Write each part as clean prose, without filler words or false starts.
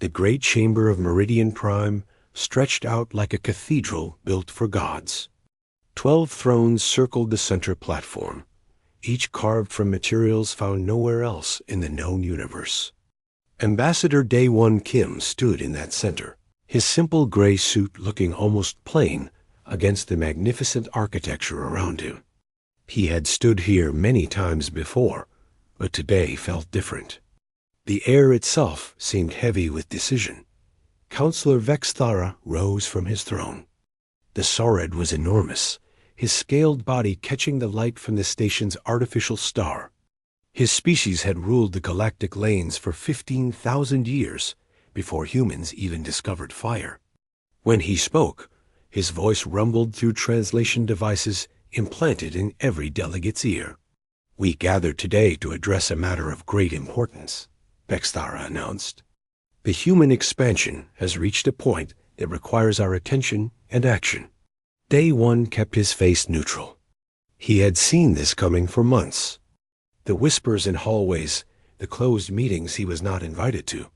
The great chamber of Meridian Prime stretched out like a cathedral built for gods. 12 thrones circled the center platform, each carved from materials found nowhere else in the known universe. Ambassador Day One Kim stood in that center, his simple gray suit looking almost plain against the magnificent architecture around him. He had stood here many times before, but today felt different. The air itself seemed heavy with decision. Counselor Vexthara rose from his throne. The Saurid was enormous, his scaled body catching the light from the station's artificial star. His species had ruled the galactic lanes for 15,000 years before humans even discovered fire. When he spoke, his voice rumbled through translation devices implanted in every delegate's ear. "We gathered today to address a matter of great importance," Vexthara announced. "The human expansion has reached a point that requires our attention and action." Day One kept his face neutral. He had seen this coming for months. The whispers in hallways, the closed meetings he was not invited to,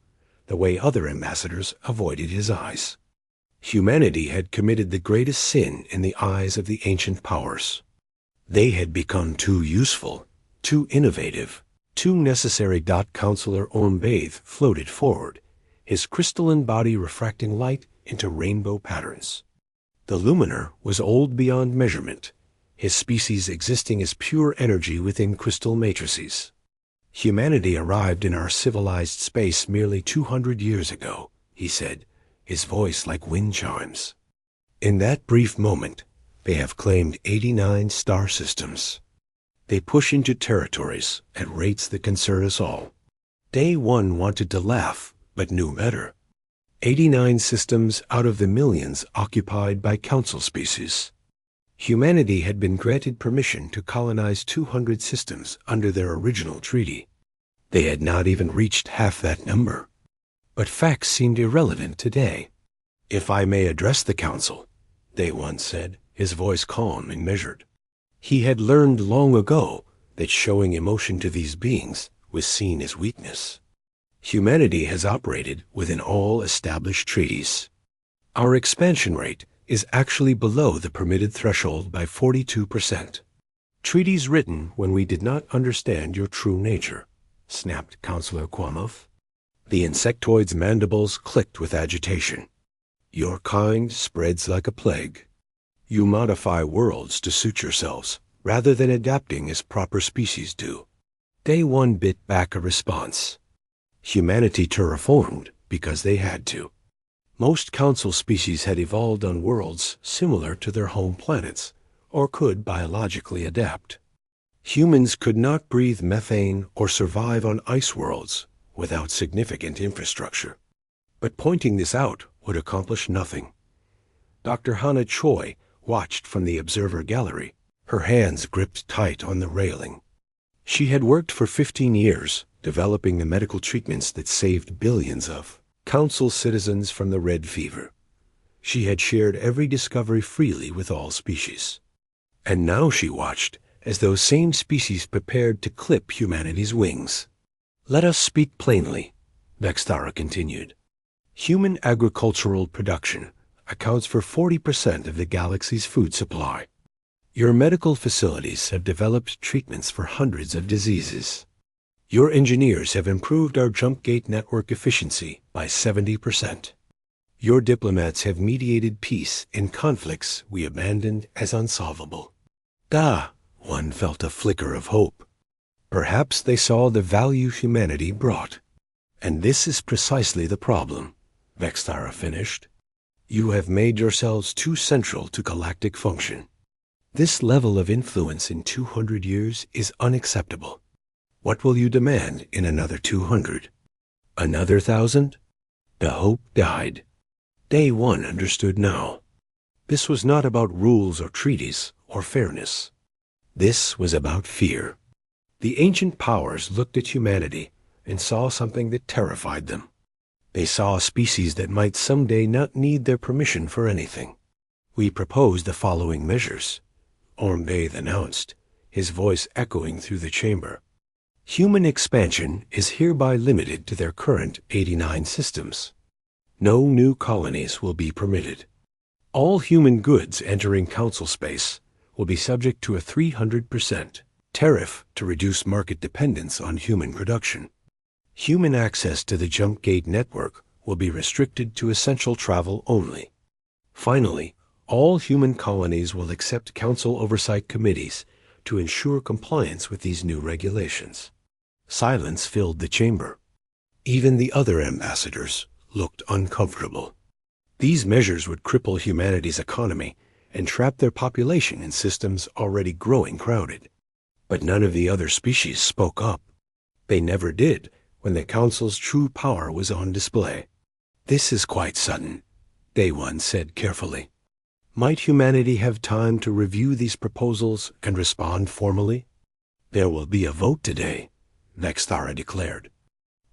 the way other ambassadors avoided his eyes. Humanity had committed the greatest sin in the eyes of the ancient powers. They had become too useful, too innovative, too necessary. Counselor Ormbathe floated forward, his crystalline body refracting light into rainbow patterns. The Luminar was old beyond measurement, his species existing as pure energy within crystal matrices. "Humanity arrived in our civilized space merely 200 years ago," he said, his voice like wind chimes. "In that brief moment, they have claimed 89 star systems. They push into territories at rates that concern us all." Day One wanted to laugh, but knew better. 89 systems out of the millions occupied by council species. Humanity had been granted permission to colonize 200 systems under their original treaty. They had not even reached half that number. But facts seemed irrelevant today. "If I may address the council," Day One said, his voice calm and measured. He had learned long ago that showing emotion to these beings was seen as weakness. Humanity has operated within all established treaties. Our expansion rate is actually below the permitted threshold by 42%. "Treaties written when we did not understand your true nature," snapped Counselor Quamoth. The insectoid's mandibles clicked with agitation. "Your kind spreads like a plague. You modify worlds to suit yourselves, rather than adapting as proper species do." Day One bit back a response. Humanity terraformed because they had to. Most council species had evolved on worlds similar to their home planets, or could biologically adapt. Humans could not breathe methane or survive on ice worlds without significant infrastructure. But pointing this out would accomplish nothing. Dr. Hannah Choi watched from the observer gallery, her hands gripped tight on the railing. She had worked for 15 years, developing the medical treatments that saved billions of council citizens from the red fever. She had shared every discovery freely with all species. And now she watched as those same species prepared to clip humanity's wings. "Let us speak plainly," Vexthara continued. "Human agricultural production accounts for 40% of the galaxy's food supply. Your medical facilities have developed treatments for hundreds of diseases. Your engineers have improved our jump gate network efficiency by 70%. Your diplomats have mediated peace in conflicts we abandoned as unsolvable." One felt a flicker of hope. Perhaps they saw the value humanity brought. "And this is precisely the problem," Vexthara finished. "You have made yourselves too central to galactic function. This level of influence in 200 years is unacceptable. What will you demand in another 200? Another 1,000? The hope died. Day One understood now. This was not about rules or treaties or fairness. This was about fear. The ancient powers looked at humanity and saw something that terrified them. They saw a species that might someday not need their permission for anything. "We propose the following measures," Ormbathe announced, his voice echoing through the chamber. Human expansion is hereby limited to their current 89 systems. No new colonies will be permitted. All human goods entering Council space will be subject to a 300% tariff to reduce market dependence on human production. Human access to the jump gate network will be restricted to essential travel only. Finally, all human colonies will accept Council oversight committees to ensure compliance with these new regulations. Silence filled the chamber. Even the other ambassadors looked uncomfortable. These measures would cripple humanity's economy and trap their population in systems already growing crowded. But none of the other species spoke up. They never did when the Council's true power was on display. "This is quite sudden," Day One said carefully. "Might humanity have time to review these proposals and respond formally?" "There will be a vote today," Vexthara declared.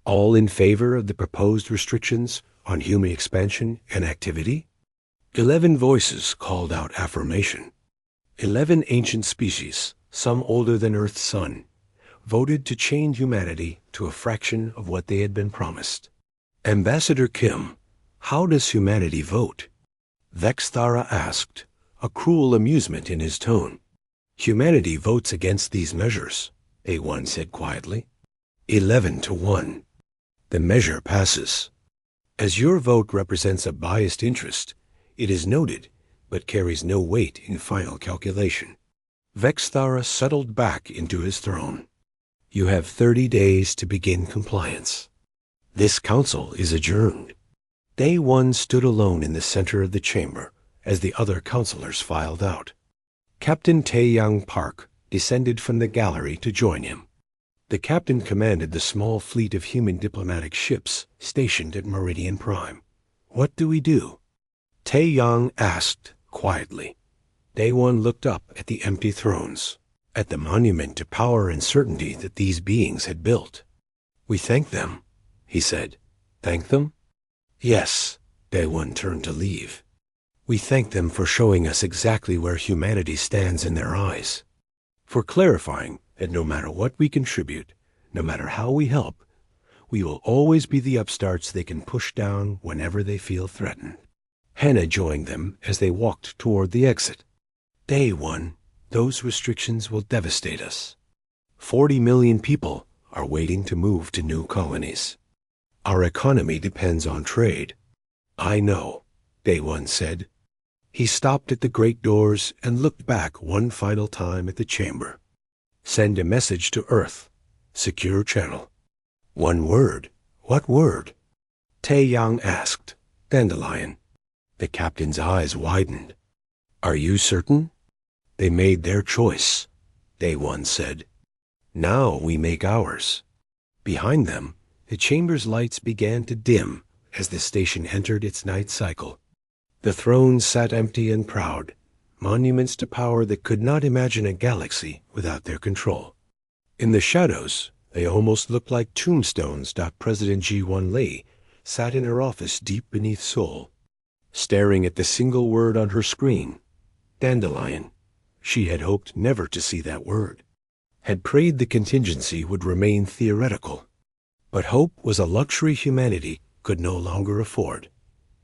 "All in favor of the proposed restrictions on human expansion and activity?" 11 voices called out affirmation. 11 ancient species, some older than Earth's sun, voted to chain humanity to a fraction of what they had been promised. "Ambassador Kim, how does humanity vote?" Vexthara asked, a cruel amusement in his tone. "Humanity votes against these measures," A1 said quietly. 11 to 1. The measure passes. As your vote represents a biased interest, it is noted, but carries no weight in final calculation. Vexthara settled back into his throne. "You have 30 days to begin compliance. This council is adjourned." Day One stood alone in the center of the chamber as the other councilors filed out. Captain Taeyang Park descended from the gallery to join him. The captain commanded the small fleet of human diplomatic ships stationed at Meridian Prime. "What do we do?" Taeyang asked quietly. Day One looked up at the empty thrones, at the monument to power and certainty that these beings had built. "We thank them," he said. "Thank them?" "Yes." Day One turned to leave. "We thank them for showing us exactly where humanity stands in their eyes, for clarifying that no matter what we contribute, no matter how we help, we will always be the upstarts they can push down whenever they feel threatened." Hannah joined them as they walked toward the exit. "Day One, those restrictions will devastate us. 40 million people are waiting to move to new colonies. Our economy depends on trade." "I know," Day One said. He stopped at the great doors and looked back one final time at the chamber. "Send a message to Earth. Secure channel." "One word. What word?" Taeyang asked. "Dandelion." The captain's eyes widened. "Are you certain?" "They made their choice," Day One said. "Now we make ours." Behind them, the chamber's lights began to dim as the station entered its night cycle. The thrones sat empty and proud, monuments to power that could not imagine a galaxy without their control. In the shadows, they almost looked like tombstones. President Ji-1 Lee sat in her office deep beneath Seoul, staring at the single word on her screen, dandelion. She had hoped never to see that word, had prayed the contingency would remain theoretical. But hope was a luxury humanity could no longer afford.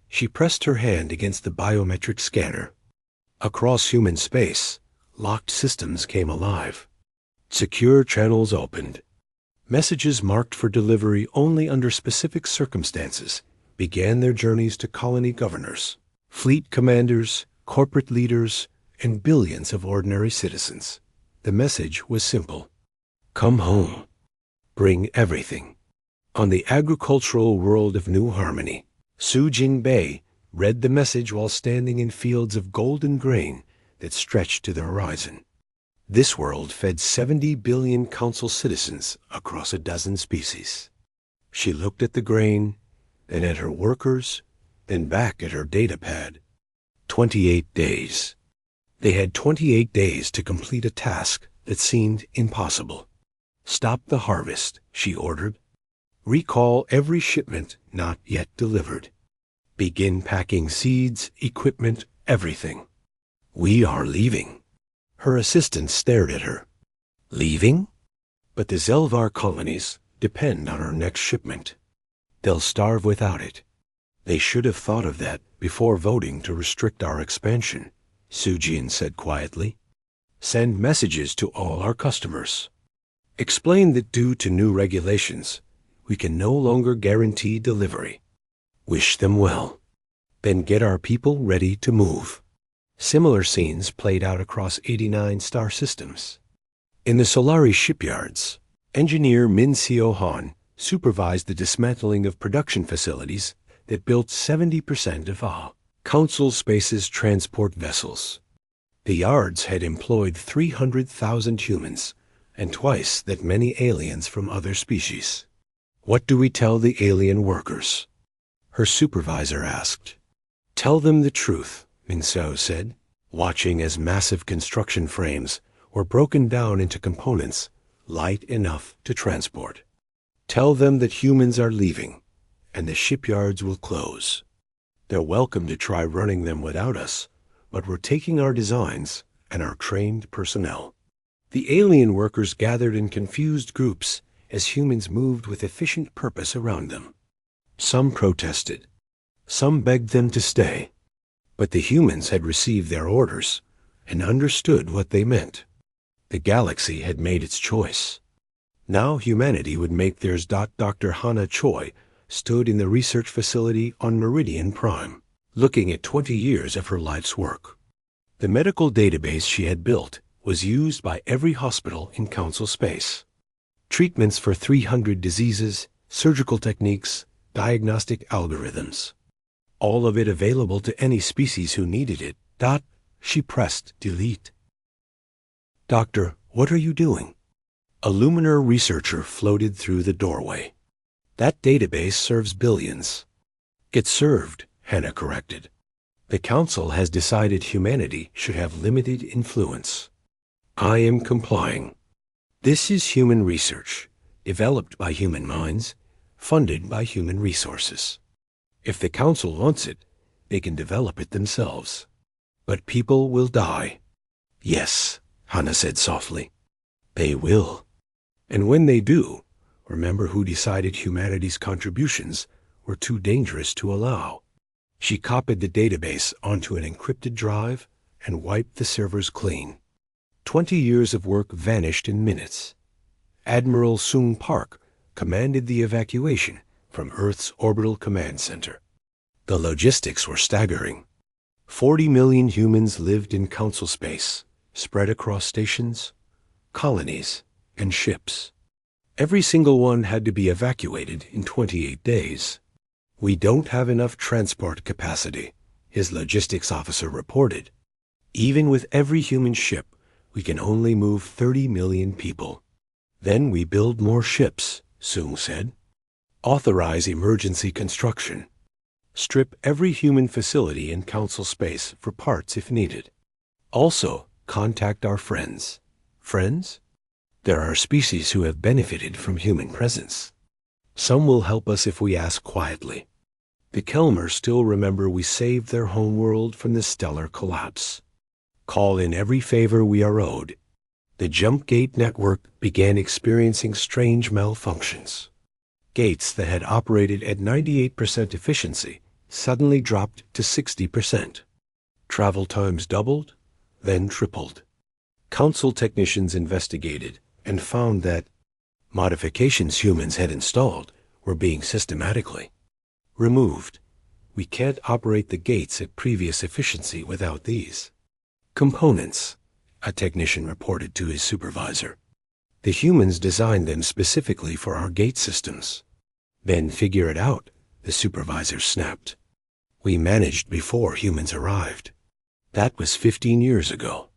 She pressed her hand against the biometric scanner. Across human space, locked systems came alive. Secure channels opened. Messages marked for delivery only under specific circumstances began their journeys to colony governors, fleet commanders, corporate leaders, and billions of ordinary citizens. The message was simple. Come home. Bring everything. On the agricultural world of New Harmony, Su Jinbei read the message while standing in fields of golden grain that stretched to the horizon. This world fed 70 billion council citizens across a dozen species. She looked at the grain, then at her workers, then back at her data pad. 28 days. They had 28 days to complete a task that seemed impossible. Stop the harvest, she ordered. Recall every shipment not yet delivered. Begin packing seeds, equipment, everything. We are leaving. Her assistant stared at her. Leaving? But the Zelvar colonies depend on our next shipment. They'll starve without it. They should have thought of that before voting to restrict our expansion, Sujin said quietly. Send messages to all our customers. Explain that due to new regulations, we can no longer guarantee delivery. Wish them well. Then get our people ready to move. Similar scenes played out across 89 star systems. In the Solari shipyards, engineer Min Seo Han supervised the dismantling of production facilities that built 70% of Council Space's transport vessels. The yards had employed 300,000 humans and twice that many aliens from other species. What do we tell the alien workers? Her supervisor asked. Tell them the truth, Min Seo said, watching as massive construction frames were broken down into components light enough to transport. Tell them that humans are leaving and the shipyards will close. They're welcome to try running them without us, but we're taking our designs and our trained personnel. The alien workers gathered in confused groups as humans moved with efficient purpose around them. Some protested. Some begged them to stay. But the humans had received their orders and understood what they meant. The galaxy had made its choice. Now humanity would make theirs. Dr. Hana Choi stood in the research facility on Meridian Prime, looking at 20 years of her life's work. The medical database she had built was used by every hospital in Council Space. Treatments for 300 diseases, surgical techniques, diagnostic algorithms. All of it available to any species who needed it. She pressed delete. Doctor, what are you doing? A Luminar researcher floated through the doorway. That database serves billions. Get served, Hannah corrected. The Council has decided humanity should have limited influence. I am complying. This is human research, developed by human minds, funded by human resources. If the Council wants it, they can develop it themselves. But people will die. Yes, Hannah said softly. They will. And when they do, remember who decided humanity's contributions were too dangerous to allow. She copied the database onto an encrypted drive and wiped the servers clean. 20 years of work vanished in minutes. Admiral Sung Park commanded the evacuation from Earth's orbital command center. The logistics were staggering. 40 million humans lived in Council Space, spread across stations, colonies, and ships. Every single one had to be evacuated in 28 days. We don't have enough transport capacity, his logistics officer reported. Even with every human ship, we can only move 30 million people. Then we build more ships, Sung said. Authorize emergency construction. Strip every human facility in Council Space for parts if needed. Also, contact our friends. Friends? There are species who have benefited from human presence. Some will help us if we ask quietly. The Kelmers still remember we saved their homeworld from the stellar collapse. Call in every favor we are owed. The Jump Gate network began experiencing strange malfunctions. Gates that had operated at 98% efficiency suddenly dropped to 60%. Travel times doubled, then tripled. Council technicians investigated and found that modifications humans had installed were being systematically removed. We can't operate the gates at previous efficiency without these components, a technician reported to his supervisor. The humans designed them specifically for our gate systems. Then figure it out, the supervisor snapped. We managed before humans arrived. That was 15 years ago.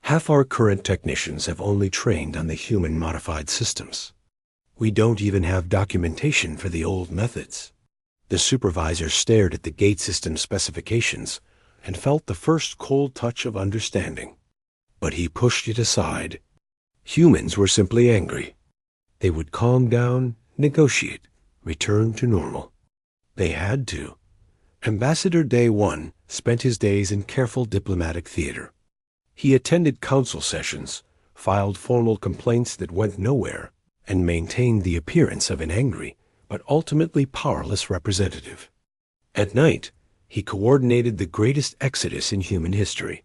Half our current technicians have only trained on the human-modified systems. We don't even have documentation for the old methods. The supervisor stared at the gate system specifications and felt the first cold touch of understanding. But he pushed it aside. Humans were simply angry. They would calm down, negotiate, return to normal. They had to. Ambassador Day 1 spent his days in careful diplomatic theater. He attended council sessions, filed formal complaints that went nowhere, and maintained the appearance of an angry but ultimately powerless representative. At night, he coordinated the greatest exodus in human history.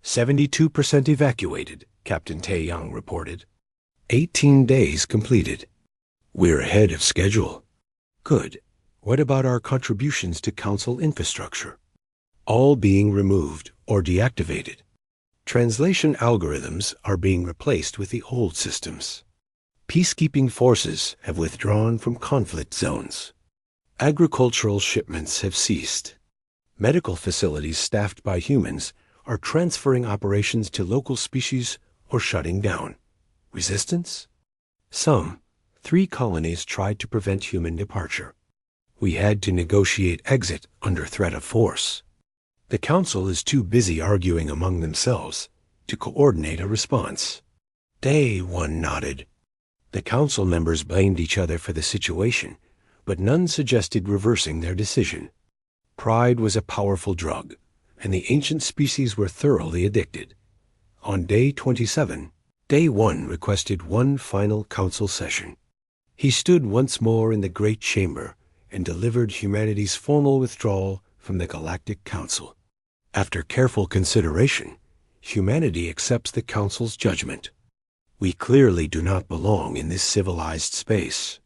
72% evacuated, Captain Tae-young reported. 18 days completed. We're ahead of schedule. Good. What about our contributions to Council infrastructure? All being removed or deactivated. Translation algorithms are being replaced with the old systems. Peacekeeping forces have withdrawn from conflict zones. Agricultural shipments have ceased. Medical facilities staffed by humans are transferring operations to local species or shutting down. Resistance? Some. 3 colonies tried to prevent human departure. We had to negotiate exit under threat of force. The Council is too busy arguing among themselves to coordinate a response. Day one nodded. The Council members blamed each other for the situation, but none suggested reversing their decision. Pride was a powerful drug, and the ancient species were thoroughly addicted. On day 27, Day 1 requested one final Council session. He stood once more in the Great Chamber and delivered humanity's formal withdrawal from the Galactic Council. After careful consideration, humanity accepts the Council's judgment. We clearly do not belong in this civilized space.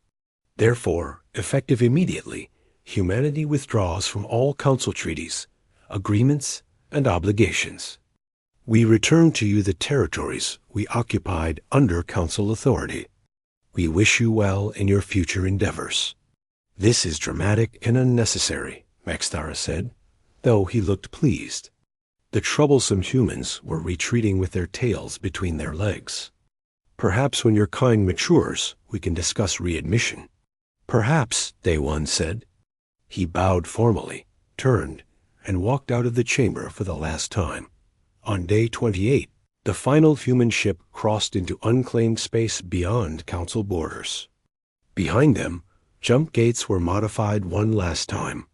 Therefore, effective immediately, humanity withdraws from all Council treaties, agreements, and obligations. We return to you the territories we occupied under Council authority. We wish you well in your future endeavors. This is dramatic and unnecessary, Maxthara said, though he looked pleased. The troublesome humans were retreating with their tails between their legs. Perhaps when your kind matures, we can discuss readmission. Perhaps, Day 1 said. He bowed formally, turned, and walked out of the chamber for the last time. On day 28, the final human ship crossed into unclaimed space beyond Council borders. Behind them, jump gates were modified one last time.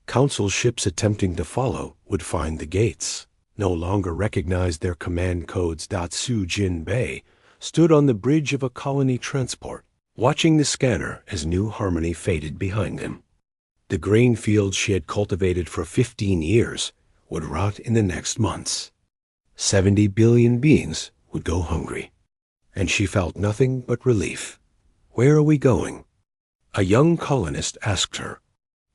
Council ships attempting to follow would find the gates, no longer recognize their command codes. Su Jin Bei stood on the bridge of a colony transport, watching the scanner as New Harmony faded behind them. The grain fields she had cultivated for 15 years would rot in the next months. 70 billion beings would go hungry. And she felt nothing but relief. Where are we going? A young colonist asked her.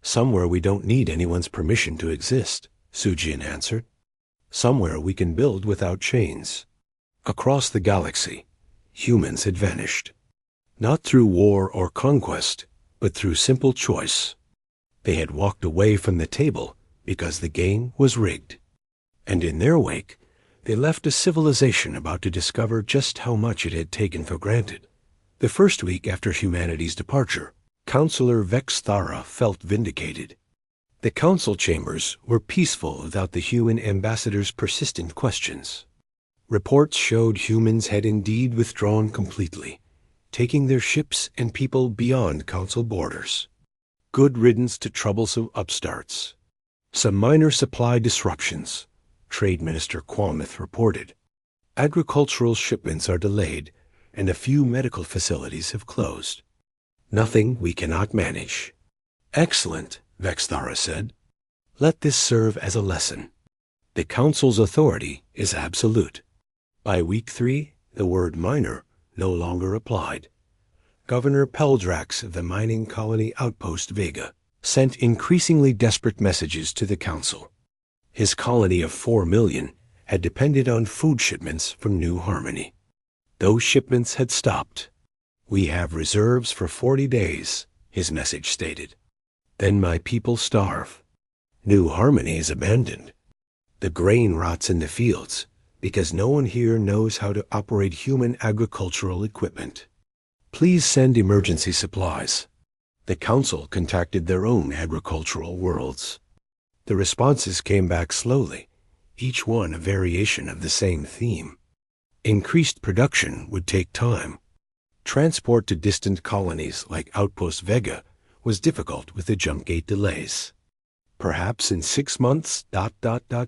Somewhere we don't need anyone's permission to exist, Sujin answered. Somewhere we can build without chains. Across the galaxy, humans had vanished. Not through war or conquest, but through simple choice. They had walked away from the table because the game was rigged. And in their wake, they left a civilization about to discover just how much it had taken for granted. The first week after humanity's departure, Counselor Vexthara felt vindicated. The council chambers were peaceful without the human ambassador's persistent questions. Reports showed humans had indeed withdrawn completely, taking their ships and people beyond council borders. Good riddance to troublesome upstarts. Some minor supply disruptions, Trade Minister Qualmouth reported. Agricultural shipments are delayed, and a few medical facilities have closed. Nothing we cannot manage. Excellent, Vexthara said. Let this serve as a lesson. The Council's authority is absolute. By week 3, the word minor no longer applied. Governor Peldrax of the mining colony outpost Vega sent increasingly desperate messages to the Council. His colony of 4 million had depended on food shipments from New Harmony. Those shipments had stopped. We have reserves for 40 days, his message stated. Then my people starve. New Harmony is abandoned. The grain rots in the fields because no one here knows how to operate human agricultural equipment. Please send emergency supplies. The Council contacted their own agricultural worlds. The responses came back slowly, each one a variation of the same theme. Increased production would take time. Transport to distant colonies like Outpost Vega was difficult with the jump gate delays. Perhaps in 6 months,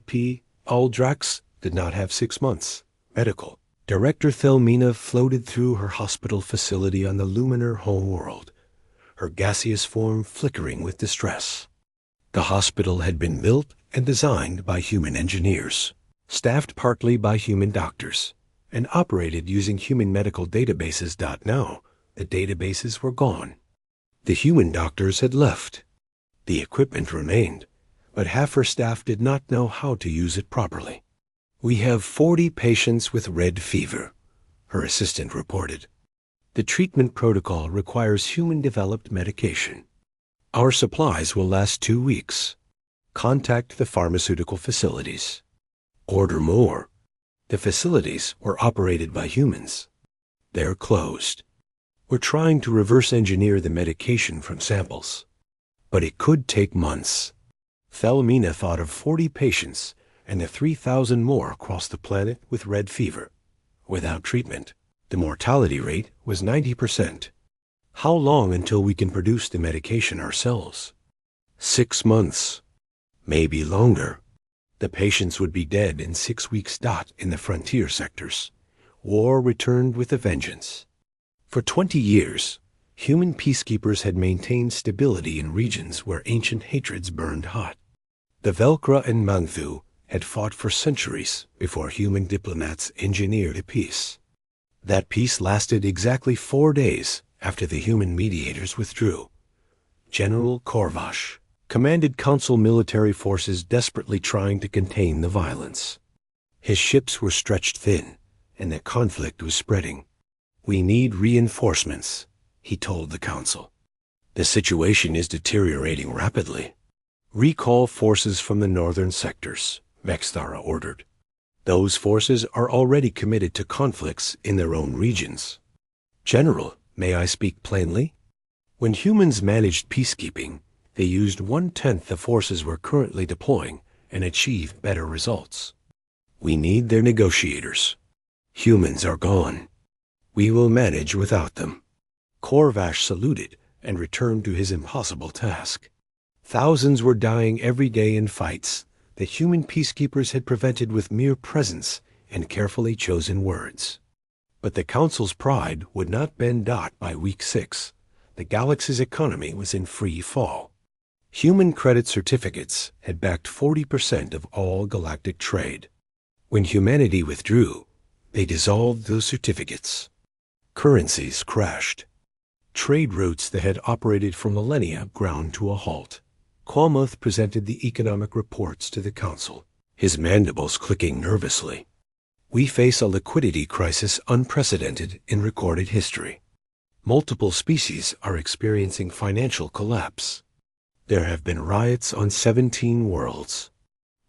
P. Aldrax did not have 6 months. Medical. Director Thelmina floated through her hospital facility on the luminar homeworld, her gaseous form flickering with distress. The hospital had been built and designed by human engineers, staffed partly by human doctors, and operated using human medical databases. Now, the databases were gone. The human doctors had left. The equipment remained, but half her staff did not know how to use it properly. "We have 40 patients with red fever," her assistant reported. "The treatment protocol requires human-developed medication. Our supplies will last 2 weeks. Contact the pharmaceutical facilities. Order more." The facilities were operated by humans. "They're closed. We're trying to reverse engineer the medication from samples, but it could take months." Thelmina thought of 40 patients and the 3,000 more across the planet with red fever. Without treatment, the mortality rate was 90%. How long until we can produce the medication ourselves? 6 months. Maybe longer. The patients would be dead in 6 weeks. In the frontier sectors, war returned with a vengeance. For 20 years, human peacekeepers had maintained stability in regions where ancient hatreds burned hot. The Velcra and Manthu had fought for centuries before human diplomats engineered a peace. That peace lasted exactly 4 days after the human mediators withdrew. General Korvash commanded Council military forces desperately trying to contain the violence. His ships were stretched thin, and the conflict was spreading. "We need reinforcements," he told the Council. "The situation is deteriorating rapidly. Recall forces from the northern sectors," Vexthara ordered. "Those forces are already committed to conflicts in their own regions." "General, may I speak plainly? When humans managed peacekeeping, they used 1/10 the forces we're currently deploying and achieved better results. We need their negotiators. Humans are gone. We will manage without them." Korvash saluted and returned to his impossible task. Thousands were dying every day in fights that human peacekeepers had prevented with mere presence and carefully chosen words. But the Council's pride would not bend. By week 6, the galaxy's economy was in free fall. Human credit certificates had backed 40% of all galactic trade. When humanity withdrew, they dissolved those certificates. Currencies crashed. Trade routes that had operated for millennia ground to a halt. Qualmoth presented the economic reports to the Council, his mandibles clicking nervously. "We face a liquidity crisis unprecedented in recorded history. Multiple species are experiencing financial collapse. There have been riots on 17 worlds.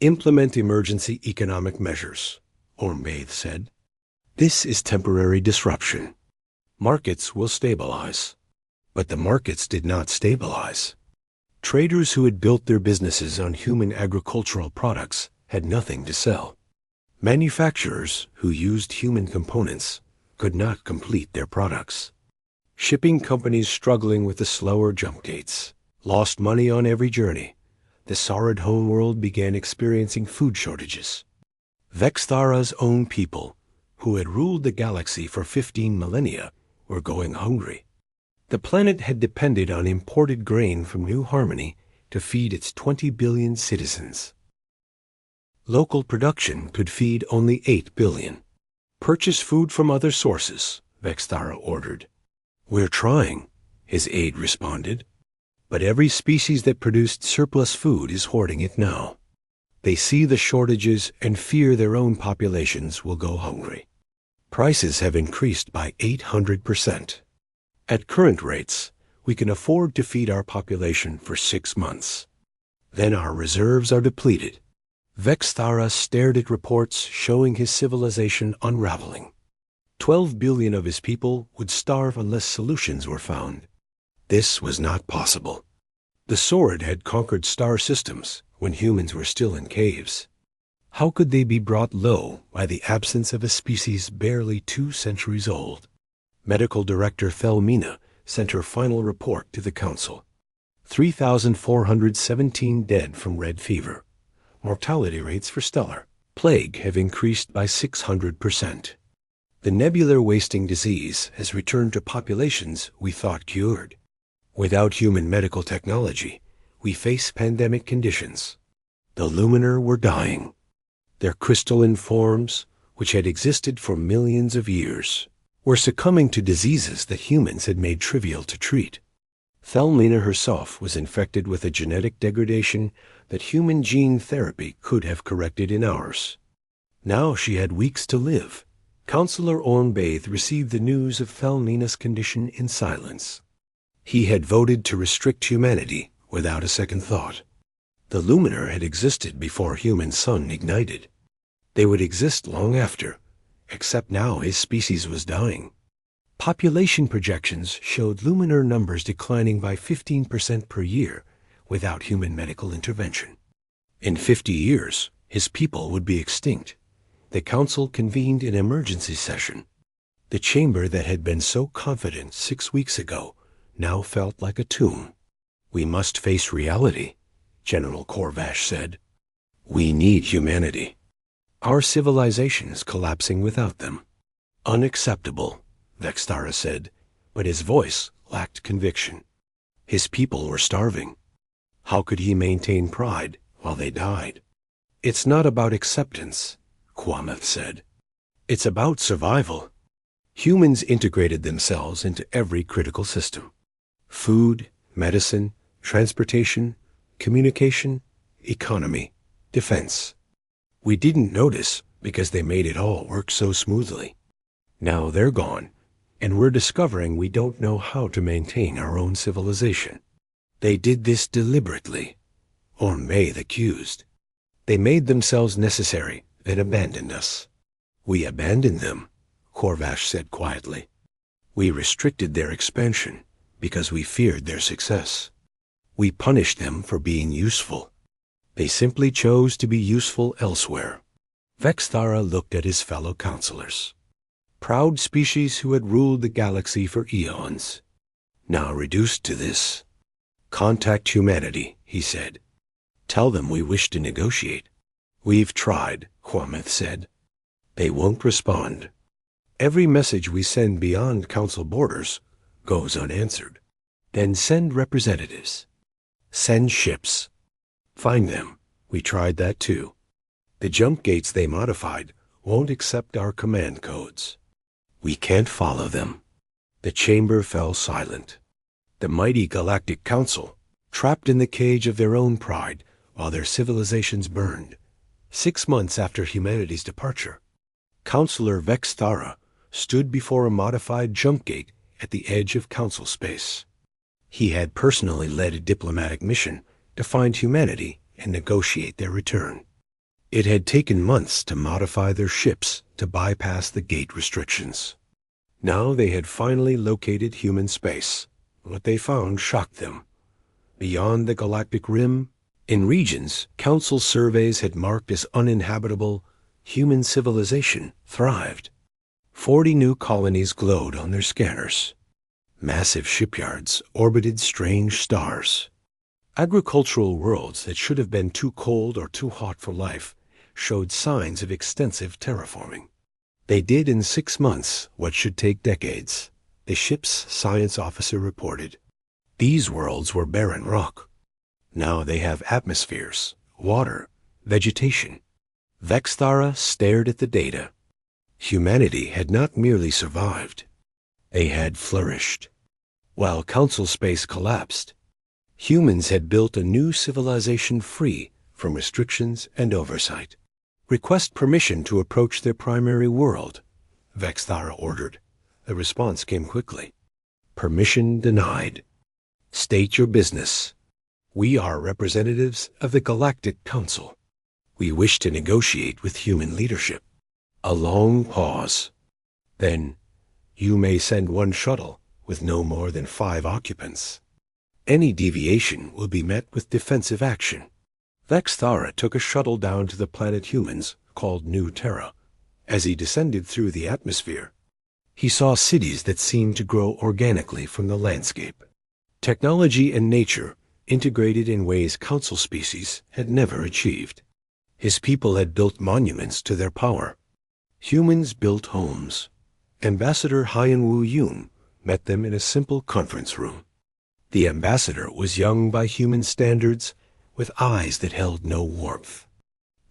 Implement emergency economic measures," Ormbaith said. "This is temporary disruption. Markets will stabilize." But the markets did not stabilize. Traders who had built their businesses on human agricultural products had nothing to sell. Manufacturers who used human components could not complete their products. Shipping companies struggling with the slower jump gates lost money on every journey. The Saurid homeworld began experiencing food shortages. Vexthara's own people, who had ruled the galaxy for 15 millennia, were going hungry. The planet had depended on imported grain from New Harmony to feed its 20 billion citizens. Local production could feed only 8 billion. "Purchase food from other sources," Vexthara ordered. "We're trying," his aide responded. "But every species that produced surplus food is hoarding it now. They see the shortages and fear their own populations will go hungry. Prices have increased by 800%. At current rates, we can afford to feed our population for 6 months. Then our reserves are depleted." Vexthara stared at reports showing his civilization unraveling. 12 billion of his people would starve unless solutions were found. This was not possible. The Sword had conquered star systems when humans were still in caves. How could they be brought low by the absence of a species barely 2 centuries old? Medical Director Thelmina sent her final report to the Council. 3,417 dead from red fever. Mortality rates for stellar plague have increased by 600%. The nebular wasting disease has returned to populations we thought cured. Without human medical technology, we face pandemic conditions. The Luminar were dying. Their crystalline forms, which had existed for millions of years, were succumbing to diseases that humans had made trivial to treat. Thelmina herself was infected with a genetic degradation that human gene therapy could have corrected in hours. Now she had weeks to live. Counselor Ormbathe received the news of Thelmina's condition in silence. He had voted to restrict humanity without a second thought. The Luminar had existed before human sun ignited. They would exist long after, except now his species was dying. Population projections showed Luminar numbers declining by 15% per year without human medical intervention. In 50 years, his people would be extinct. The council convened an emergency session. The chamber that had been so confident 6 weeks ago now felt like a tomb. "We must face reality," General Corvash said. "We need humanity. Our civilization is collapsing without them." "Unacceptable," Vextara said, but his voice lacked conviction. His people were starving. How could he maintain pride while they died? "It's not about acceptance," Quamath said. "It's about survival." Humans integrated themselves into every critical system. Food, medicine, transportation, communication, economy, defense. We didn't notice because they made it all work so smoothly. Now they're gone, and we're discovering we don't know how to maintain our own civilization. They did this deliberately, Ormbathe accused. They made themselves necessary and abandoned us. "We abandoned them," Corvash said quietly. "We restricted their expansion because we feared their success. We punished them for being useful. They simply chose to be useful elsewhere." Vexthara looked at his fellow counselors. Proud species who had ruled the galaxy for eons. Now reduced to this. "Contact humanity," he said. "Tell them we wish to negotiate." "We've tried," Quamath said. "They won't respond. Every message we send beyond council borders goes unanswered." "Then send representatives. Send ships. Find them. We tried that too. The jump gates they modified won't accept our command codes. We can't follow them." The chamber fell silent. The mighty Galactic Council, trapped in the cage of their own pride while their civilizations burned. 6 months after humanity's departure, Counselor Vexthara stood before a modified jump gate at the edge of council space. He had personally led a diplomatic mission to find humanity and negotiate their return. It had taken months to modify their ships to bypass the gate restrictions. Now they had finally located human space. What they found shocked them. Beyond the galactic rim, in regions council surveys had marked as uninhabitable, human civilization thrived. 40 new colonies glowed on their scanners. Massive shipyards orbited strange stars. Agricultural worlds that should have been too cold or too hot for life showed signs of extensive terraforming. They did in 6 months what should take decades, the ship's science officer reported. These worlds were barren rock. Now they have atmospheres, water, vegetation. Vexthara stared at the data. Humanity had not merely survived. They had flourished. While council space collapsed, humans had built a new civilization free from restrictions and oversight. "Request permission to approach their primary world," Vexthara ordered. The response came quickly. "Permission denied. State your business. We are representatives of the Galactic Council. We wish to negotiate with human leadership." A long pause. Then, "You may send one shuttle with no more than 5 occupants. Any deviation will be met with defensive action." Vexthara took a shuttle down to the planet humans called New Terra. As he descended through the atmosphere, he saw cities that seemed to grow organically from the landscape. Technology and nature integrated in ways council species had never achieved. His people had built monuments to their power. Humans built homes, Ambassador Hyan-Woo Yoon met them in a simple conference room. The ambassador was young by human standards, with eyes that held no warmth.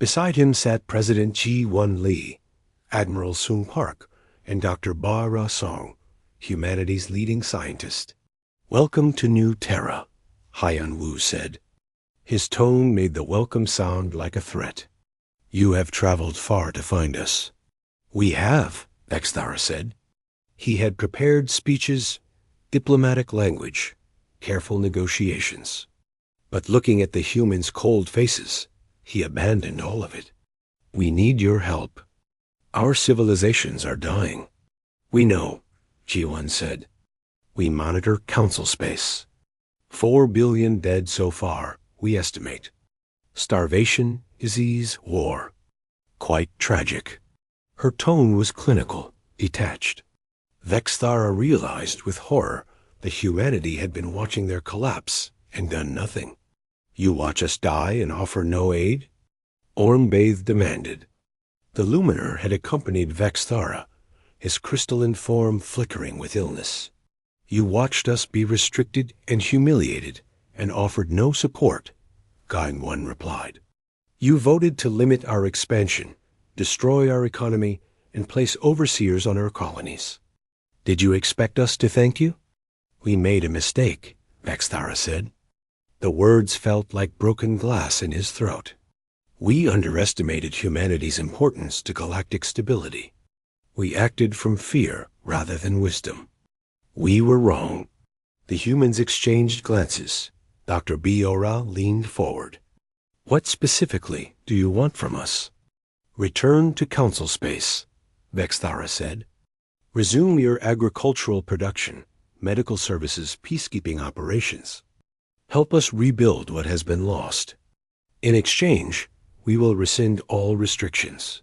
Beside him sat President Ji-Won Lee, Admiral Sung Park, and Dr. Ba Ra-song, humanity's leading scientist. "Welcome to New Terra," Hyan-Woo said. His tone made the welcome sound like a threat. "You have traveled far to find us." "We have," Vexthara said. He had prepared speeches, diplomatic language, careful negotiations. But looking at the humans' cold faces, he abandoned all of it. "We need your help. Our civilizations are dying." "We know," Ji-Won said. "We monitor council space. 4 billion dead so far, we estimate. Starvation, disease, war. Quite tragic." Her tone was clinical, detached. Vexthara realized with horror that humanity had been watching their collapse and done nothing. "You watch us die and offer no aid?" Orm-Bathe demanded. The Luminar had accompanied Vexthara, his crystalline form flickering with illness. "You watched us be restricted and humiliated and offered no support," Gaing-Won replied. "You voted to limit our expansion, destroy our economy, and place overseers on our colonies. Did you expect us to thank you?" "We made a mistake," Vexthara said. The words felt like broken glass in his throat. "We underestimated humanity's importance to galactic stability. We acted from fear rather than wisdom. We were wrong." The humans exchanged glances. Dr. Biora leaned forward. "What specifically do you want from us?" "Return to council space," Vexthara said. "Resume your agricultural production, medical services, peacekeeping operations. Help us rebuild what has been lost. In exchange, we will rescind all restrictions.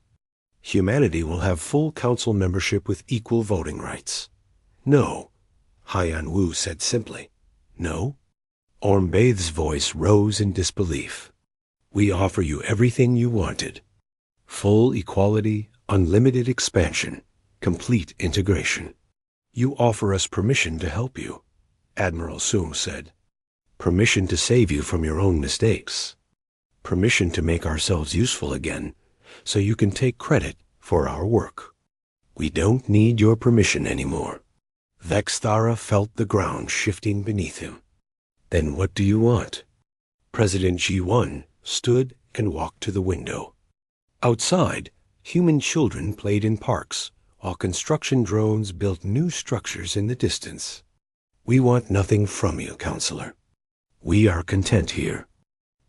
Humanity will have full council membership with equal voting rights." "No," Hyan-Woo said simply. "No?" Orm-Bathe's voice rose in disbelief. "We offer you everything you wanted. Full equality, unlimited expansion, complete integration. You offer us permission to help you," Admiral Sung said. "Permission to save you from your own mistakes. Permission to make ourselves useful again, so you can take credit for our work. We don't need your permission anymore." Vexthara felt the ground shifting beneath him. "Then what do you want?" President Ji-Won stood and walked to the window. Outside, human children played in parks, while construction drones built new structures in the distance. "We want nothing from you, Counselor. We are content here.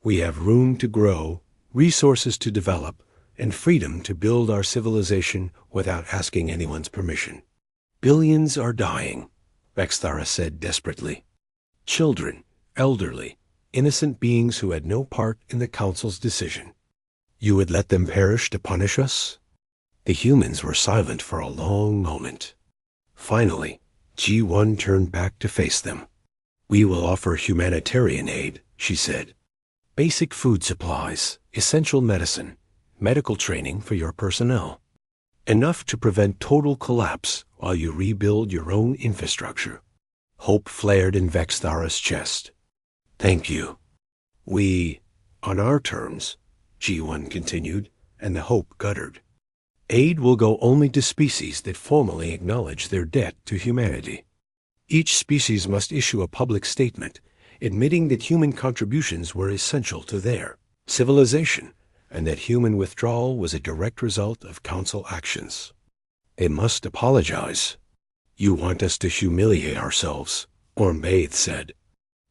We have room to grow, resources to develop, and freedom to build our civilization without asking anyone's permission." "Billions are dying," Vexthara said desperately. "Children, elderly, innocent beings who had no part in the Council's decision. You would let them perish to punish us?" The humans were silent for a long moment. Finally, G1 turned back to face them. "We will offer humanitarian aid," she said. "Basic food supplies, essential medicine, medical training for your personnel. Enough to prevent total collapse while you rebuild your own infrastructure." Hope flared in Vexthara's chest. "Thank you. We, on our terms," G1 continued, and the hope guttered. "Aid will go only to species that formally acknowledge their debt to humanity. Each species must issue a public statement admitting that human contributions were essential to their civilization and that human withdrawal was a direct result of Council actions. They must apologize." "You want us to humiliate ourselves," Orm-Bathe said.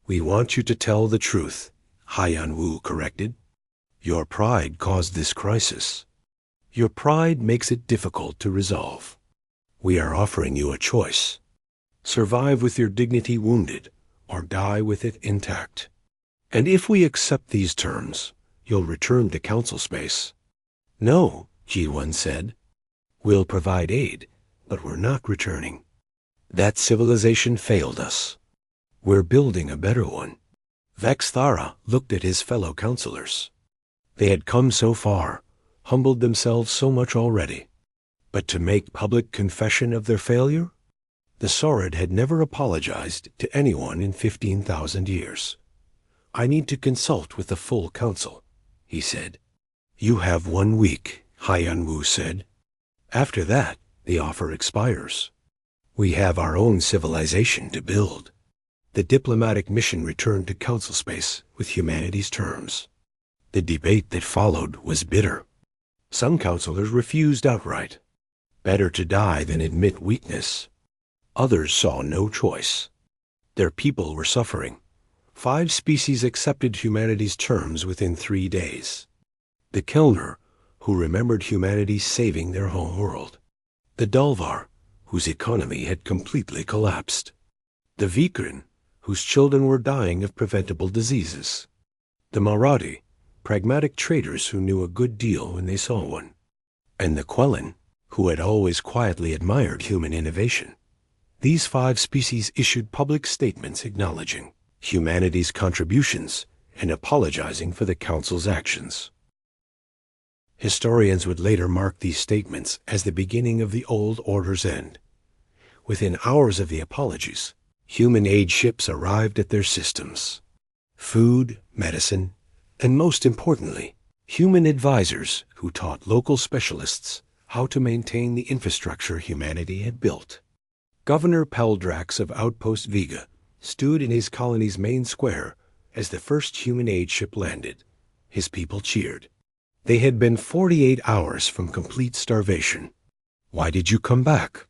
"We want you to tell the truth," Hyan-Woo corrected. "Your pride caused this crisis. Your pride makes it difficult to resolve. We are offering you a choice. Survive with your dignity wounded, or die with it intact. And if we accept these terms, you'll return to Council space." "No," G1 said. "We'll provide aid, but we're not returning. That civilization failed us. We're building a better one." Vexthara looked at his fellow counselors. They had come so far, humbled themselves so much already. But to make public confession of their failure? The Saurid had never apologized to anyone in 15,000 years. "I need to consult with the full council," he said. "You have 1 week," Haiyan-Wu said. "After that, the offer expires. We have our own civilization to build." The diplomatic mission returned to council space with humanity's terms. The debate that followed was bitter. Some counselors refused outright. Better to die than admit weakness. Others saw no choice. Their people were suffering. 5 species accepted humanity's terms within 3 days. The Kellner, who remembered humanity saving their home world. The Dulvar, whose economy had completely collapsed. The Vikrin, whose children were dying of preventable diseases. The Maradi, pragmatic traders who knew a good deal when they saw one. And the Quellan, who had always quietly admired human innovation. These 5 species issued public statements acknowledging humanity's contributions and apologizing for the Council's actions. Historians would later mark these statements as the beginning of the Old Order's end. Within hours of the apologies, human aid ships arrived at their systems. Food, medicine, and most importantly, human advisors who taught local specialists how to maintain the infrastructure humanity had built. Governor Peldrax of Outpost Vega stood in his colony's main square as the first human aid ship landed. His people cheered. They had been 48 hours from complete starvation. "Why did you come back?"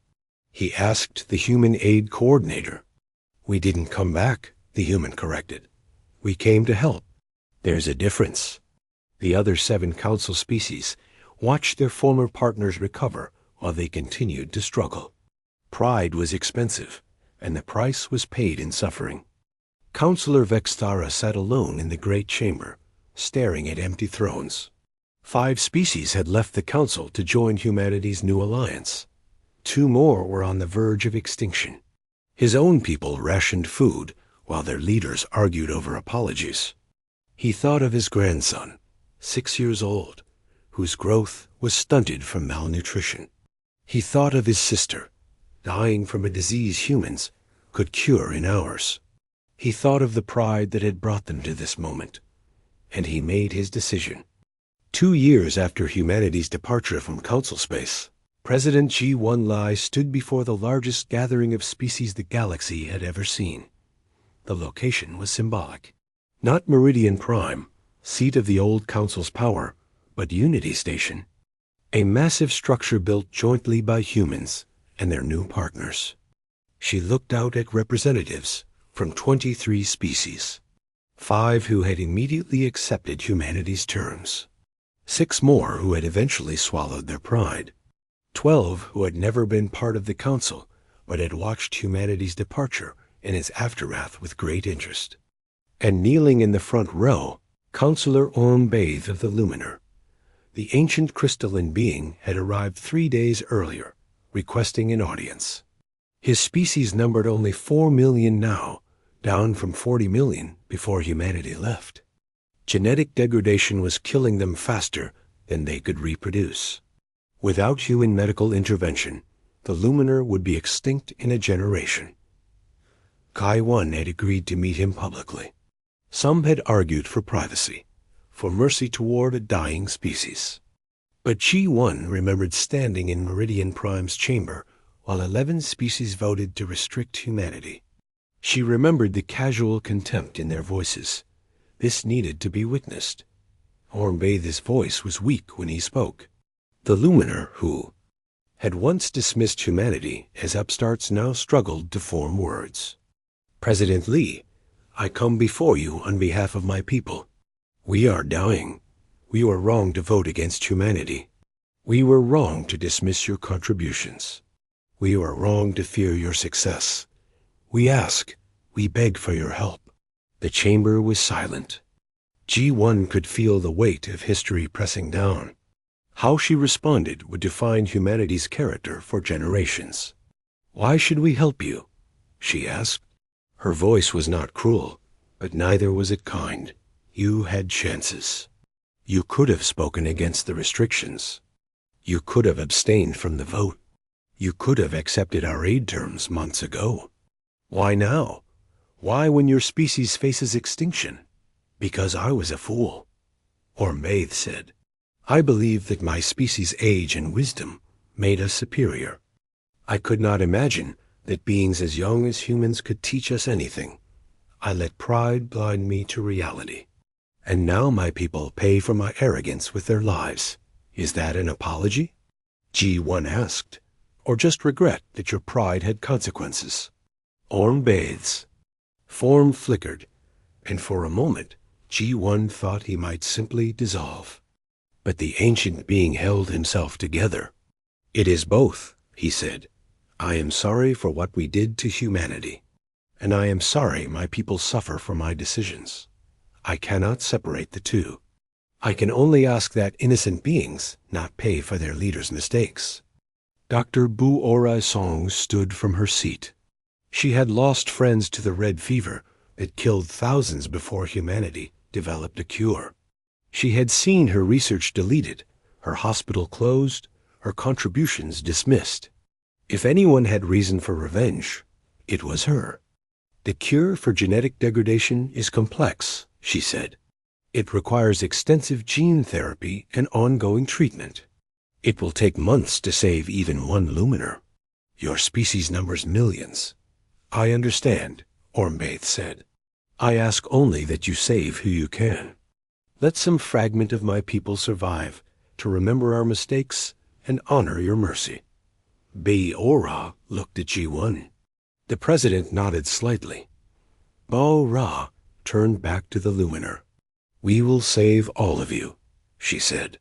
he asked the human aid coordinator. "We didn't come back," the human corrected. "We came to help." There's a difference. The other 7 council species watched their former partners recover while they continued to struggle. Pride was expensive, and the price was paid in suffering. Counselor Vexthara sat alone in the great chamber, staring at empty thrones. 5 species had left the council to join humanity's new alliance. 2 more were on the verge of extinction. His own people rationed food while their leaders argued over apologies. He thought of his grandson, 6 years old, whose growth was stunted from malnutrition. He thought of his sister, dying from a disease humans could cure in hours. He thought of the pride that had brought them to this moment, and he made his decision. 2 years after humanity's departure from council space, President G1 Lai stood before the largest gathering of species the galaxy had ever seen. The location was symbolic. Not Meridian Prime, seat of the old council's power, but Unity Station, a massive structure built jointly by humans and their new partners. She looked out at representatives from 23 species, 5 who had immediately accepted humanity's terms, 6 more who had eventually swallowed their pride, 12 who had never been part of the council but had watched humanity's departure and its aftermath with great interest. And kneeling in the front row, Counselor Ormbathe of the Luminar. The ancient crystalline being had arrived 3 days earlier, requesting an audience. His species numbered only 4 million now, down from 40 million before humanity left. Genetic degradation was killing them faster than they could reproduce. Without human medical intervention, the Luminar would be extinct in a generation. Kai 1 had agreed to meet him publicly. Some had argued for privacy, for mercy toward a dying species. But G1 remembered standing in Meridian Prime's chamber while 11 species voted to restrict humanity. She remembered the casual contempt in their voices. This needed to be witnessed. Ormbathe's voice was weak when he spoke. The Luminar, who had once dismissed humanity as upstarts, now struggled to form words. "President Lee, I come before you on behalf of my people. We are dying. We were wrong to vote against humanity. We were wrong to dismiss your contributions. We were wrong to fear your success. We ask, we beg for your help." The chamber was silent. G1 could feel the weight of history pressing down. How she responded would define humanity's character for generations. "Why should we help you?" she asked. Her voice was not cruel, but neither was it kind. "You had chances. You could have spoken against the restrictions. You could have abstained from the vote. You could have accepted our aid terms months ago. Why now? Why when your species faces extinction? Because I was a fool. Ormbaith said, I believe that my species' age and wisdom made us superior. I could not imagine that beings as young as humans could teach us anything. I let pride blind me to reality. And now my people pay for my arrogance with their lives. Is that an apology? G1 asked, or just regret that your pride had consequences? Ormbaith's form flickered, and for a moment G1 thought he might simply dissolve. But the ancient being held himself together. It is both, he said. I am sorry for what we did to humanity, and I am sorry my people suffer for my decisions. I cannot separate the two. I can only ask that innocent beings not pay for their leader's mistakes. Dr. Bu Ora Song stood from her seat. She had lost friends to the red fever that killed thousands before humanity developed a cure. She had seen her research deleted, her hospital closed, her contributions dismissed. If anyone had reason for revenge, it was her. The cure for genetic degradation is complex, she said. It requires extensive gene therapy and ongoing treatment. It will take months to save even one luminar. Your species numbers millions. I understand, Ormbaith said. I ask only that you save who you can. Let some fragment of my people survive to remember our mistakes and honor your mercy. Ba-Ora looked at G1. The president nodded slightly. Ba-Ora turned back to the luminar. We will save all of you, she said.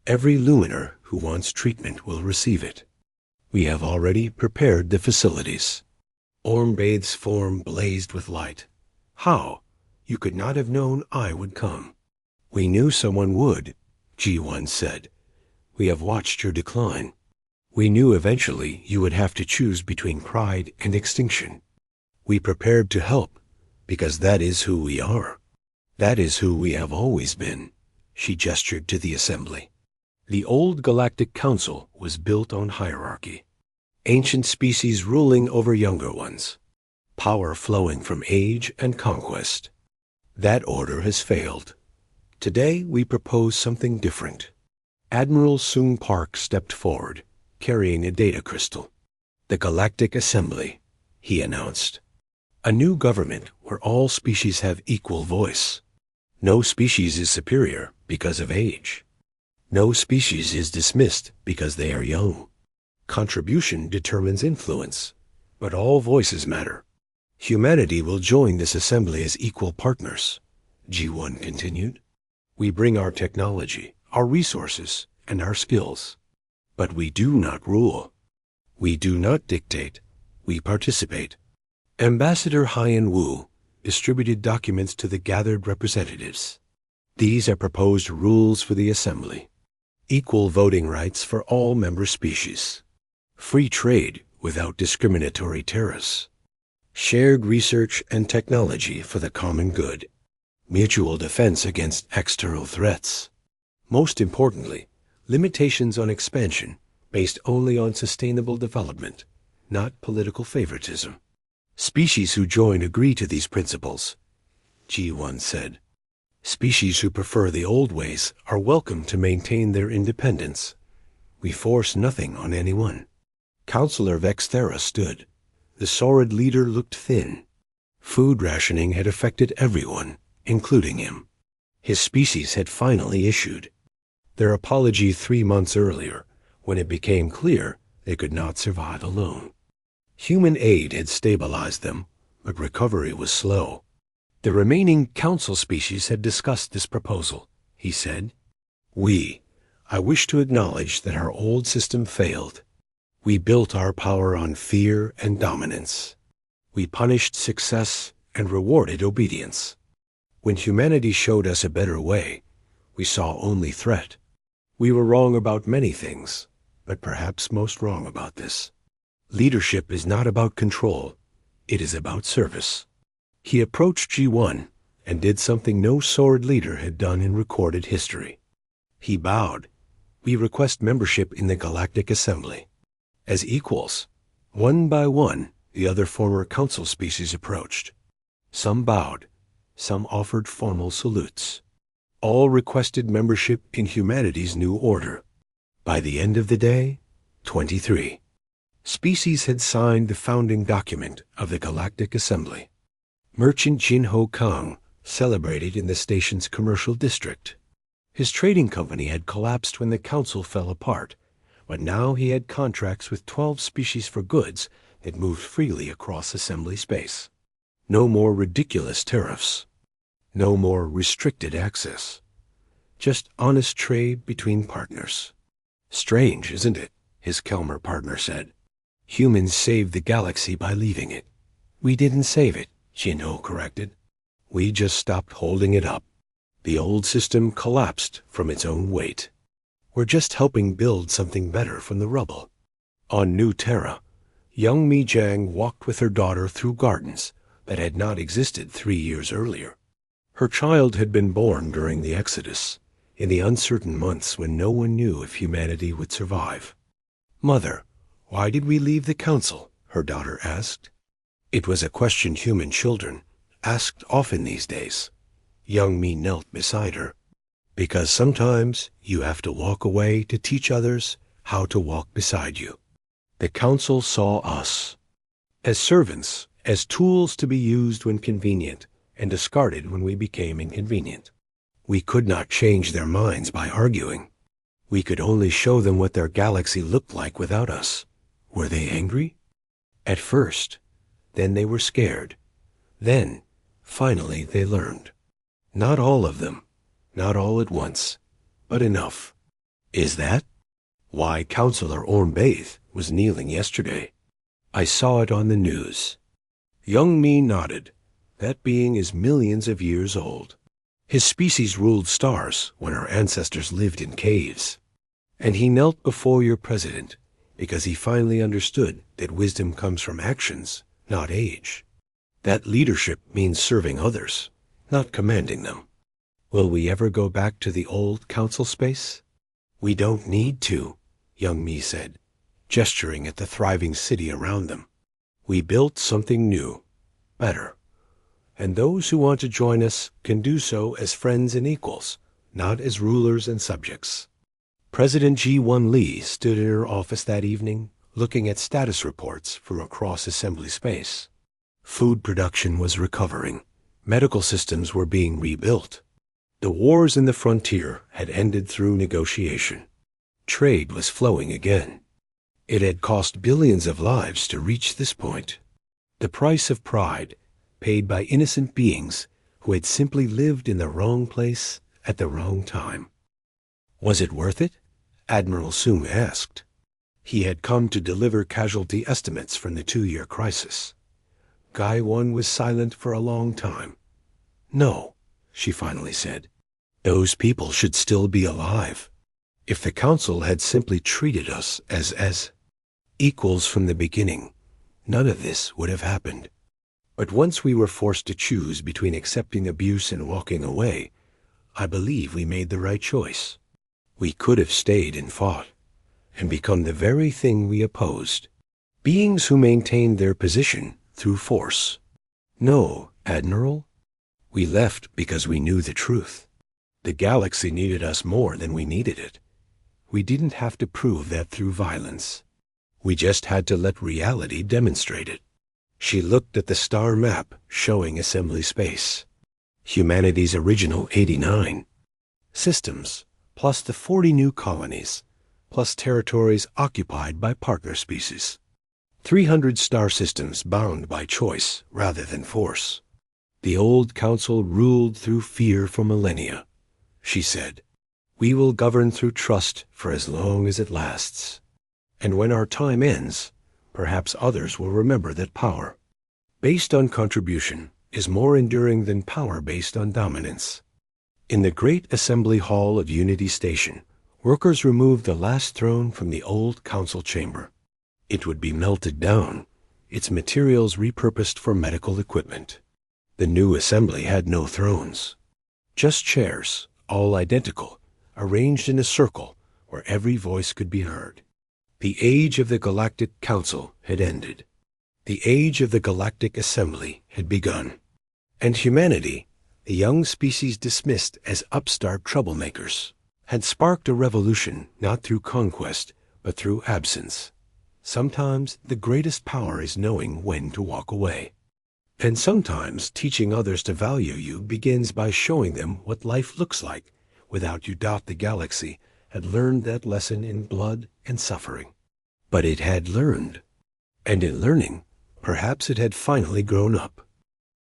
Every luminar who wants treatment will receive it. We have already prepared the facilities. Ormbaith's form blazed with light. How? You could not have known I would come. We knew someone would, G1 said. We have watched your decline. We knew eventually you would have to choose between pride and extinction. We prepared to help, because that is who we are. That is who we have always been. She gestured to the assembly. The old Galactic Council was built on hierarchy. Ancient species ruling over younger ones. Power flowing from age and conquest. That order has failed. Today we propose something different. Admiral Sung Park stepped forward, carrying a data crystal. The Galactic Assembly, he announced. A new government where all species have equal voice. No species is superior because of age. No species is dismissed because they are young. Contribution determines influence, but all voices matter. Humanity will join this assembly as equal partners, G1 continued. We bring our technology, our resources, and our skills. But we do not rule. We do not dictate. We participate. Ambassador Haiyan Wu distributed documents to the gathered representatives. These are proposed rules for the assembly. Equal voting rights for all member species. Free trade without discriminatory tariffs. Shared research and technology for the common good. Mutual defense against external threats. Most importantly, limitations on expansion based only on sustainable development, not political favoritism. Species who join agree to these principles, G1 said. Species who prefer the old ways are welcome to maintain their independence. We force nothing on anyone. Councillor Vexthera stood. The Saurid leader looked thin. Food rationing had affected everyone, including him. His species had finally issued their apology 3 months earlier, when it became clear they could not survive alone. Human aid had stabilized them, but recovery was slow. The remaining council species had discussed this proposal, he said. I wish to acknowledge that our old system failed. We built our power on fear and dominance. We punished success and rewarded obedience. When humanity showed us a better way, we saw only threat. We were wrong about many things, but perhaps most wrong about this. Leadership is not about control. It is about service. He approached G1 and did something no Saurid leader had done in recorded history. He bowed. We request membership in the Galactic Assembly. As equals, one by one, the other former council species approached. Some bowed, some offered formal salutes. All requested membership in humanity's new order. By the end of the day, 23 species had signed the founding document of the Galactic Assembly. Merchant Jin Ho Kang celebrated in the station's commercial district. His trading company had collapsed when the council fell apart, but now he had contracts with 12 species for goods that moved freely across assembly space. No more ridiculous tariffs. No more restricted access. Just honest trade between partners. Strange, isn't it? His Kelmer partner said. Humans saved the galaxy by leaving it. We didn't save it, Jinho corrected. We just stopped holding it up. The old system collapsed from its own weight. We're just helping build something better from the rubble. On New Terra, young Mi Jiang walked with her daughter through gardens that had not existed 3 years earlier. Her child had been born during the Exodus, in the uncertain months when no one knew if humanity would survive. Mother, why did we leave the council? Her daughter asked. It was a question human children asked often these days. Young Mi knelt beside her. Because sometimes you have to walk away to teach others how to walk beside you. The council saw us as servants, as tools to be used when convenient and discarded when we became inconvenient. We could not change their minds by arguing. We could only show them what their galaxy looked like without us. Were they angry? At first. Then they were scared. Then, finally, they learned. Not all of them. Not all at once. But enough. Is that why Councillor Ormbaith was kneeling yesterday? I saw it on the news. Young Mi nodded. That being is millions of years old. His species ruled stars when our ancestors lived in caves. And he knelt before your president because he finally understood that wisdom comes from actions, not age. That leadership means serving others, not commanding them. Will we ever go back to the old council space? We don't need to, young Mi said, gesturing at the thriving city around them. We built something new, better. And those who want to join us can do so as friends and equals, not as rulers and subjects. President Ji-1 Lee stood in her office that evening, looking at status reports from across assembly space. Food production was recovering. Medical systems were being rebuilt. The wars in the frontier had ended through negotiation. Trade was flowing again. It had cost billions of lives to reach this point. The price of pride, paid by innocent beings who had simply lived in the wrong place at the wrong time. Was it worth it? Admiral Soong asked. He had come to deliver casualty estimates from the 2-year crisis. Guy 1 was silent for a long time. No, she finally said. Those people should still be alive. If the council had simply treated us as equals from the beginning, none of this would have happened. But once we were forced to choose between accepting abuse and walking away, I believe we made the right choice. We could have stayed and fought, and become the very thing we opposed. Beings who maintained their position through force. No, Admiral. We left because we knew the truth. The galaxy needed us more than we needed it. We didn't have to prove that through violence. We just had to let reality demonstrate it. She looked at the star map showing assembly space. Humanity's original 89 systems, plus the 40 new colonies, plus territories occupied by partner species. 300 star systems bound by choice rather than force. The old council ruled through fear for millennia. She said, we will govern through trust for as long as it lasts. And when our time ends, perhaps others will remember that power, based on contribution, is more enduring than power based on dominance. In the great assembly hall of Unity Station, workers removed the last throne from the old council chamber. It would be melted down, its materials repurposed for medical equipment. The new assembly had no thrones, just chairs, all identical, arranged in a circle, where every voice could be heard. The age of the Galactic Council had ended. The age of the Galactic Assembly had begun. And humanity, the young species dismissed as upstart troublemakers, had sparked a revolution not through conquest, but through absence. Sometimes the greatest power is knowing when to walk away. And sometimes teaching others to value you begins by showing them what life looks like. Without you, the galaxy had learned that lesson in blood and suffering. But it had learned. And in learning, perhaps it had finally grown up.